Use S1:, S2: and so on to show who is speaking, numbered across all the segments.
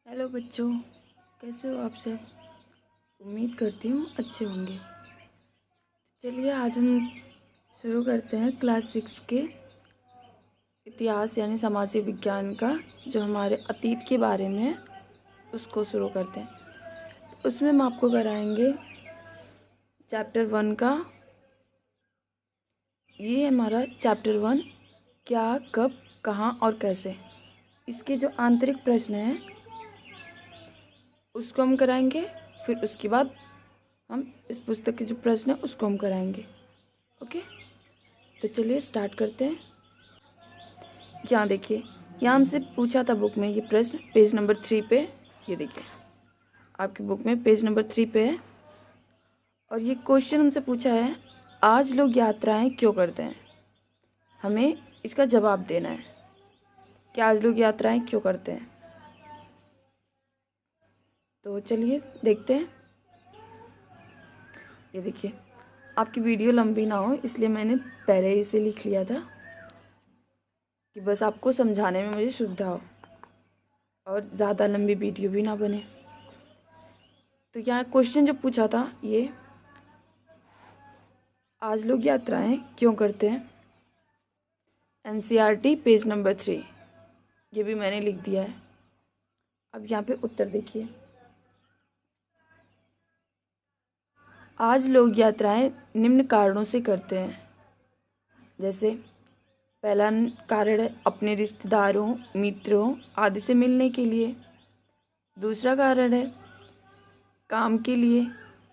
S1: Hello बच्चों, कैसे हो आप सब। उम्मीद करती हूँ अच्छे होंगे। चलिए आज हम शुरू करते हैं क्लास 6 के इतिहास यानी सामाजिक विज्ञान का जो हमारे अतीत के बारे में है उसको शुरू करते हैं। उसमें हम आपको कराएंगे चैप्टर 1 का। ये है हमारा चैप्टर 1, क्या, कब, कहाँ और कैसे। इसके जो आंतरिक प्रश्न हैं उसको हम कराएंगे, फिर उसके बाद हम इस पुस्तक के जो प्रश्न हैं उसको हम कराएंगे। ओके, तो चलिए स्टार्ट करते हैं। यहाँ देखिए, यहाँ हमसे पूछा था बुक में ये प्रश्न पेज नंबर 3 पे। ये देखिए आपकी बुक में पेज नंबर 3 पे है और ये क्वेश्चन हमसे पूछा है, आज लोग यात्राएं क्यों करते हैं। हमें इसका जवाब देना है कि आज लोग यात्राएं क्यों करते हैं। तो चलिए देखते हैं। ये देखिए, आपकी वीडियो लंबी ना हो इसलिए मैंने पहले ही इसे लिख लिया था कि बस आपको समझाने में मुझे सुविधा हो और ज़्यादा लंबी वीडियो भी ना बने। तो यहाँ क्वेश्चन जो पूछा था ये, आज लोग यात्राएं क्यों करते हैं। NCERT पेज नंबर 3, ये भी मैंने लिख दिया है। अब यहाँ पे उत्तर देखिए, आज लोग यात्राएं निम्न कारणों से करते हैं। जैसे पहला कारण है अपने रिश्तेदारों, मित्रों आदि से मिलने के लिए। दूसरा कारण है काम के लिए।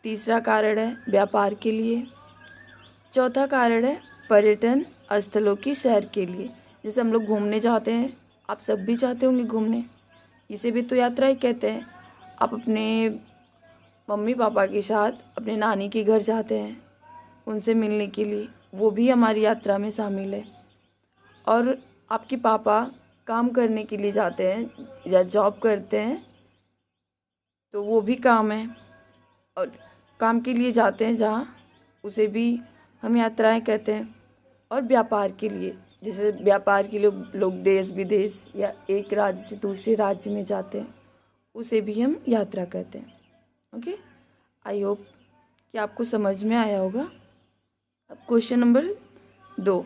S1: तीसरा कारण है व्यापार के लिए। चौथा कारण है पर्यटन स्थलों की सैर के लिए। जैसे हम लोग घूमने जाते हैं, आप सब भी जाते होंगे घूमने, इसे भी तो यात्रा ही कहते हैं। आप अपने मम्मी पापा के साथ अपने नानी के घर जाते हैं उनसे मिलने के लिए, वो भी हमारी यात्रा में शामिल है। और आपके पापा काम करने के लिए जाते हैं या जॉब करते हैं तो वो भी काम है, और काम के लिए जाते हैं जहाँ, उसे भी हम यात्राएं कहते हैं। और व्यापार के लिए, जैसे व्यापार के लिए लोग देश विदेश या एक राज्य से दूसरे राज्य में जाते हैं, उसे भी हम यात्रा कहते हैं। ओके, आई होप कि आपको समझ में आया होगा। अब क्वेश्चन नंबर 2,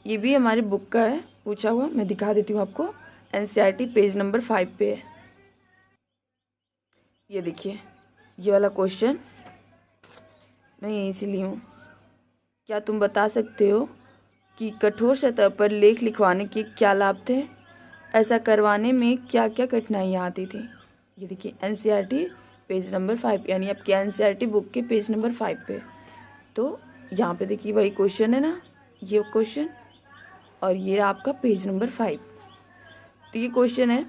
S1: ये भी हमारी बुक का है पूछा हुआ, मैं दिखा देती हूँ आपको। NCERT पेज नंबर 5 पे है। ये देखिए, ये वाला क्वेश्चन मैं यहीं से ली हूँ। क्या तुम बता सकते हो कि कठोर सतह पर लेख लिखवाने के क्या लाभ थे। ऐसा करवाने में क्या क्या कठिनाइयाँ आती थी। ये देखिए NCERT पेज नंबर 5, यानी आपकी NCERT बुक के पेज नंबर 5 पे। तो यहाँ पे देखिए वही क्वेश्चन है ना, ये क्वेश्चन, और ये आपका पेज नंबर 5। तो ये क्वेश्चन है,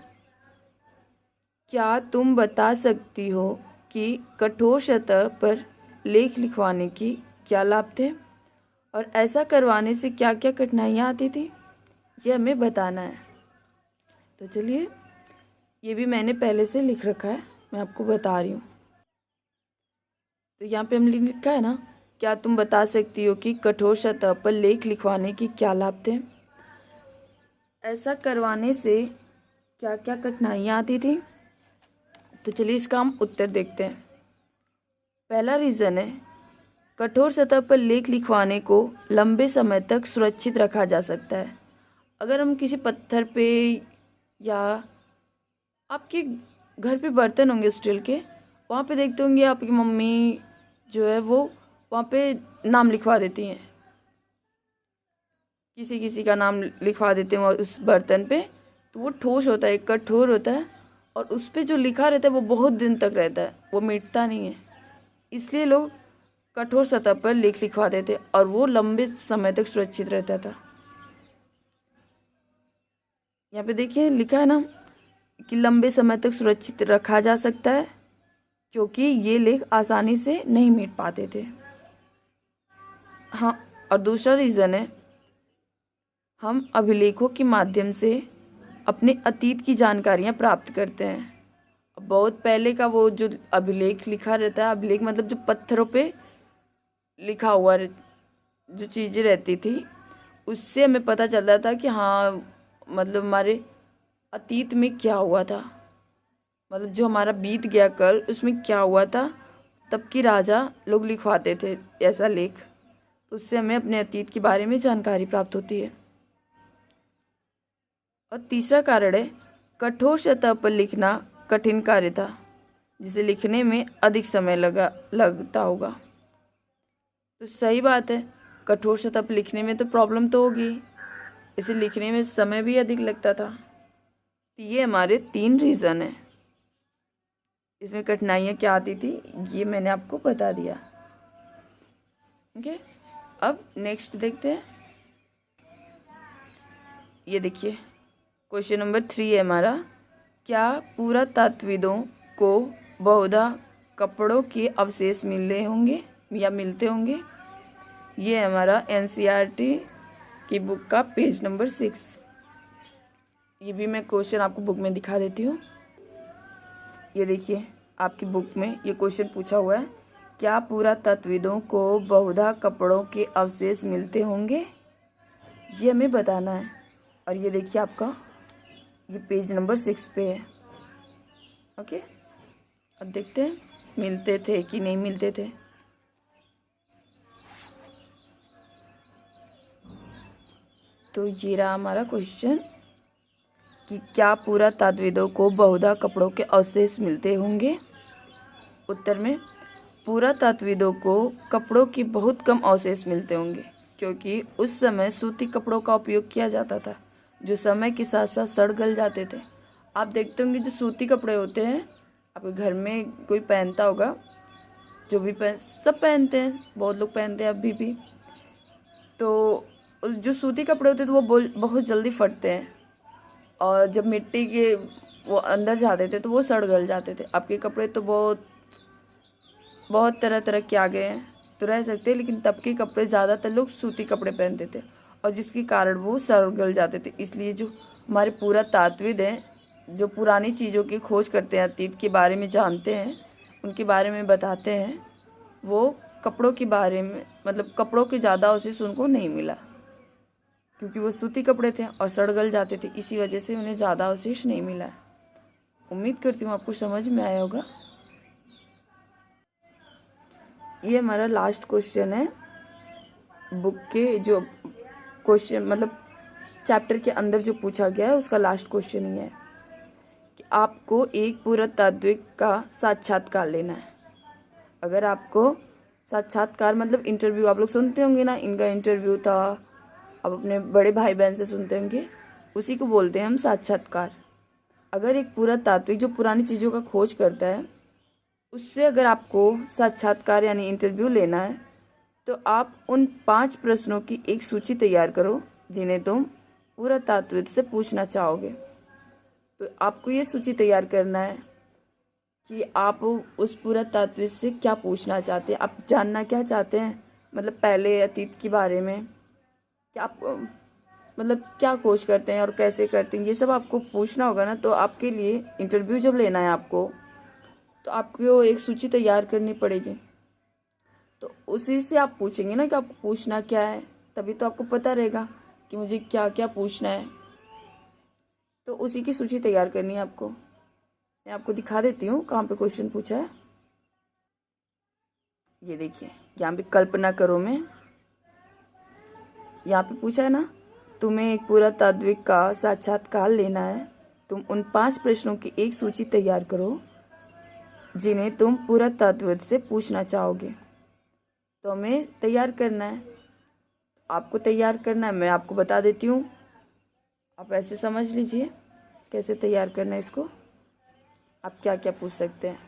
S1: क्या तुम बता सकती हो कि कठोर सतह पर लेख लिखवाने की क्या लाभ थे और ऐसा करवाने से क्या क्या कठिनाइयाँ आती थी, ये हमें बताना है। तो चलिए, ये भी मैंने पहले से लिख रखा है, मैं आपको बता रही हूँ। तो यहाँ पे हमने लिखा है ना, क्या तुम बता सकती हो कि कठोर सतह पर लेख लिखवाने की क्या लाभ थे, ऐसा करवाने से क्या क्या कठिनाइयाँ आती थी। तो चलिए इसका हम उत्तर देखते हैं। पहला रीज़न है, कठोर सतह पर लेख लिखवाने को लंबे समय तक सुरक्षित रखा जा सकता है। अगर हम किसी पत्थर पे या आपके घर पे बर्तन होंगे स्टील के, वहाँ पे देखते होंगे आपकी मम्मी जो है वो वहाँ पे नाम लिखवा देती हैं, किसी किसी का नाम लिखवा देते हैं उस बर्तन पे। तो वो ठोस होता है, कठोर होता है, और उस पे जो लिखा रहता है वो बहुत दिन तक रहता है, वो मिटता नहीं है। इसलिए लोग कठोर सतह पर लेख लिखवा देते और वो लंबे समय तक सुरक्षित रहता था। यहाँ पे देखिए लिखा है ना कि लंबे समय तक सुरक्षित रखा जा सकता है, क्योंकि ये लेख आसानी से नहीं मिट पाते थे। हाँ, और दूसरा रीज़न है, हम अभिलेखों के माध्यम से अपने अतीत की जानकारियाँ प्राप्त करते हैं। बहुत पहले का वो जो अभिलेख लिखा रहता है, अभिलेख मतलब जो पत्थरों पे लिखा हुआ जो चीज़ें रहती थी, उससे हमें पता चलता था कि हाँ मतलब हमारे अतीत में क्या हुआ था, मतलब जो हमारा बीत गया कल उसमें क्या हुआ था, तब की राजा लोग लिखवाते थे ऐसा लेख। तो उससे हमें अपने अतीत के बारे में जानकारी प्राप्त होती है। और तीसरा कारण है कठोर सतह पर लिखना कठिन कार्य था, जिसे लिखने में अधिक समय लगता होगा। तो सही बात है, कठोर सतह पर लिखने में तो प्रॉब्लम तो होगी, इसे लिखने में समय भी अधिक लगता था। तो ये हमारे 3 रीज़न हैं। इसमें कठिनाइयाँ क्या आती थी ये मैंने आपको बता दिया। ओके, अब नेक्स्ट देखते हैं। ये देखिए क्वेश्चन नंबर 3 है हमारा, क्या पुरातत्वविदों को बहुधा कपड़ों के अवशेष मिले होंगे या मिलते होंगे? ये है हमारा एनसीईआरटी की बुक का पेज नंबर 6। ये भी मैं क्वेश्चन आपको बुक में दिखा देती हूँ। ये देखिए आपकी बुक में ये क्वेश्चन पूछा हुआ है, क्या पुरातत्वविदों को बहुधा कपड़ों के अवशेष मिलते होंगे? ये हमें बताना है। और ये देखिए आपका ये पेज नंबर 6 पे है। ओके, अब देखते हैं मिलते थे कि नहीं मिलते थे। तो ये रहा हमारा क्वेश्चन कि क्या पुरातत्वविदों को बहुधा कपड़ों के अवशेष मिलते होंगे। उत्तर में पुरातत्वविदों को कपड़ों के बहुत कम अवशेष मिलते होंगे, क्योंकि उस समय सूती कपड़ों का उपयोग किया जाता था, जो समय के साथ साथ सड़ गल जाते थे। आप देखते होंगे जो सूती कपड़े होते हैं आपके घर में कोई पहनता होगा, जो भी सब पहनते हैं, बहुत लोग पहनते हैं अभी भी। तो जो सूती कपड़े होते थे वो बहुत जल्दी फटते हैं, और जब मिट्टी के वो अंदर जाते थे तो वो सड़ गल जाते थे। आपके कपड़े तो बहुत तरह तरह के आ गए हैं तो रह सकते हैं, लेकिन तब के कपड़े ज़्यादातर लोग सूती कपड़े पहनते थे, और जिसके कारण वो सड़ गल जाते थे। इसलिए जो हमारे पुरातत्वविद हैं, जो पुरानी चीज़ों की खोज करते हैं, अतीत के बारे में जानते हैं, उनके बारे में बताते हैं, वो कपड़ों के बारे में मतलब कपड़ों के ज़्यादा अवशेष उनको नहीं मिला, क्योंकि वो सूती कपड़े थे और सड़ गल जाते थे, इसी वजह से उन्हें ज़्यादा अवशेष नहीं मिला। उम्मीद करती हूँ आपको समझ में आया होगा। ये हमारा लास्ट क्वेश्चन है बुक के, जो क्वेश्चन मतलब चैप्टर के अंदर जो पूछा गया है उसका लास्ट क्वेश्चन ही है कि आपको एक पुरातात्विक का साक्षात्कार लेना है। अगर आपको साक्षात्कार मतलब इंटरव्यू, आप लोग सुनते होंगे ना, इनका इंटरव्यू था, आप अपने बड़े भाई बहन से सुनते होंगे, उसी को बोलते हैं हम साक्षात्कार। अगर एक पुरातात्विक जो पुरानी चीज़ों का खोज करता है, उससे अगर आपको साक्षात्कार यानी इंटरव्यू लेना है, तो आप उन 5 प्रश्नों की एक सूची तैयार करो जिन्हें तुम पुरातत्वविद से पूछना चाहोगे। तो आपको ये सूची तैयार करना है कि आप उस पुरातत्वविद से क्या पूछना चाहते हैं, आप जानना क्या चाहते हैं, मतलब पहले अतीत के बारे में, क्या आप मतलब क्या खोज करते हैं और कैसे करते हैं, ये सब आपको पूछना होगा ना। तो आपके लिए इंटरव्यू जब लेना है आपको, तो आपको एक सूची तैयार करनी पड़ेगी। तो उसी से आप पूछेंगे ना कि आपको पूछना क्या है, तभी तो आपको पता रहेगा कि मुझे क्या क्या पूछना है। तो उसी की सूची तैयार करनी है आपको। मैं आपको दिखा देती हूँ कहाँ पे क्वेश्चन पूछा है। ये देखिए यहाँ पे कल्पना करो में यहाँ पे पूछा है ना, तुम्हें एक पुरातात्विक का साक्षात्कार लेना है, तुम उन 5 प्रश्नों की एक सूची तैयार करो जिन्हें तुम पुरातत्वविद से पूछना चाहोगे। तो हमें तैयार करना है, आपको तैयार करना है, मैं आपको बता देती हूँ, आप ऐसे समझ लीजिए कैसे तैयार करना है इसको, आप क्या क्या पूछ सकते हैं।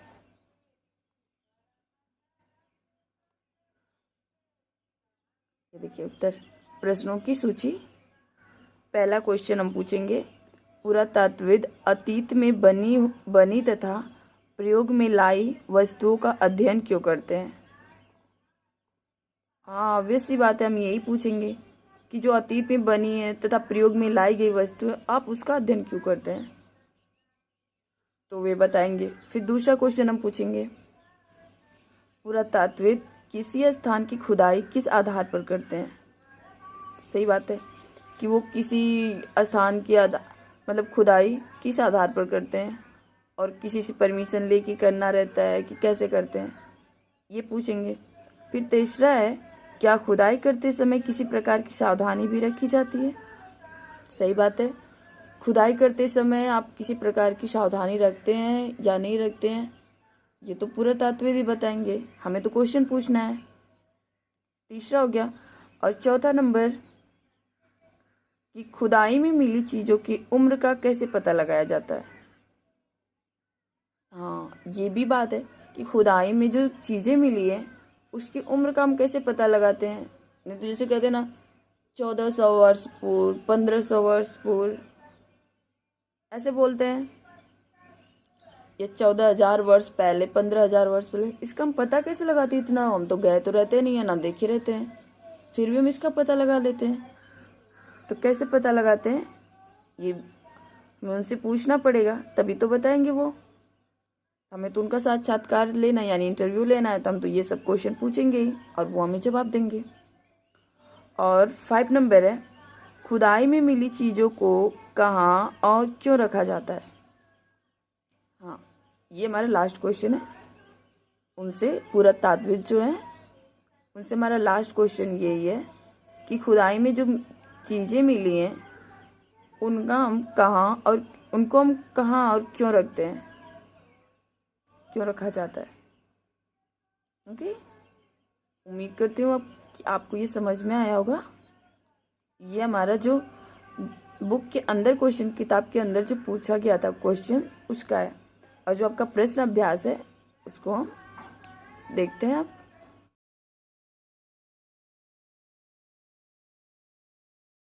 S1: ये देखिए उत्तर, प्रश्नों की सूची। पहला क्वेश्चन हम पूछेंगे, पुरातत्वविद अतीत में बनी तथा प्रयोग में लाई वस्तुओं का अध्ययन क्यों करते हैं। हाँ ऑब्वियस सी बात है, हम यही पूछेंगे कि जो अतीत में बनी है तथा प्रयोग में लाई गई वस्तु है, आप उसका अध्ययन क्यों करते हैं, तो वे बताएंगे। फिर दूसरा क्वेश्चन हम पूछेंगे, पुरातत्वविद किसी स्थान की खुदाई किस आधार पर करते हैं। सही बात है कि वो किसी स्थान की मतलब खुदाई किस आधार पर करते हैं, और किसी से परमिशन लेके करना रहता है कि कैसे करते हैं, ये पूछेंगे। फिर तीसरा है, क्या खुदाई करते समय किसी प्रकार की सावधानी भी रखी जाती है? सही बात है, खुदाई करते समय आप किसी प्रकार की सावधानी रखते हैं या नहीं रखते हैं, ये तो पुरातत्वविद ही बताएंगे, हमें तो क्वेश्चन पूछना है। तीसरा हो गया। और चौथा नंबर कि खुदाई में मिली चीज़ों की उम्र का कैसे पता लगाया जाता है? हाँ, ये भी बात है कि खुदाई में जो चीज़ें मिली है उसकी उम्र का हम कैसे पता लगाते हैं। नहीं तो जैसे कहते हैं ना 1400 वर्ष पूर्व, 1500 वर्ष पूर्व, ऐसे बोलते हैं, या 14,000 वर्ष पहले, 15,000 वर्ष पहले। इसका हम पता कैसे लगाते हैं? इतना हम तो गए तो रहते नहीं है, ना देखे रहते हैं, फिर भी हम इसका पता लगा लेते हैं। तो कैसे पता लगाते हैं, ये हमें उनसे पूछना पड़ेगा, तभी तो बताएंगे वो। हमें तो उनका साक्षात्कार लेना यानी इंटरव्यू लेना है, तो हम तो ये सब क्वेश्चन पूछेंगे ही और वो हमें जवाब देंगे। और 5 नंबर है, खुदाई में मिली चीज़ों को कहाँ और क्यों रखा जाता है? हाँ, ये हमारा लास्ट क्वेश्चन है। उनसे पुरातत्वविद जो है उनसे हमारा लास्ट क्वेश्चन यही है कि खुदाई में जो चीज़ें मिली हैं उनका हम कहाँ और उनको हम कहाँ और क्यों रखते हैं, क्यों रखा जाता है। ओके, उम्मीद करती हूँ आपको ये समझ में आया होगा। ये हमारा जो बुक के अंदर क्वेश्चन, किताब के अंदर जो पूछा गया था क्वेश्चन, उसका है। और जो आपका प्रश्न अभ्यास है उसको हम देखते हैं आप।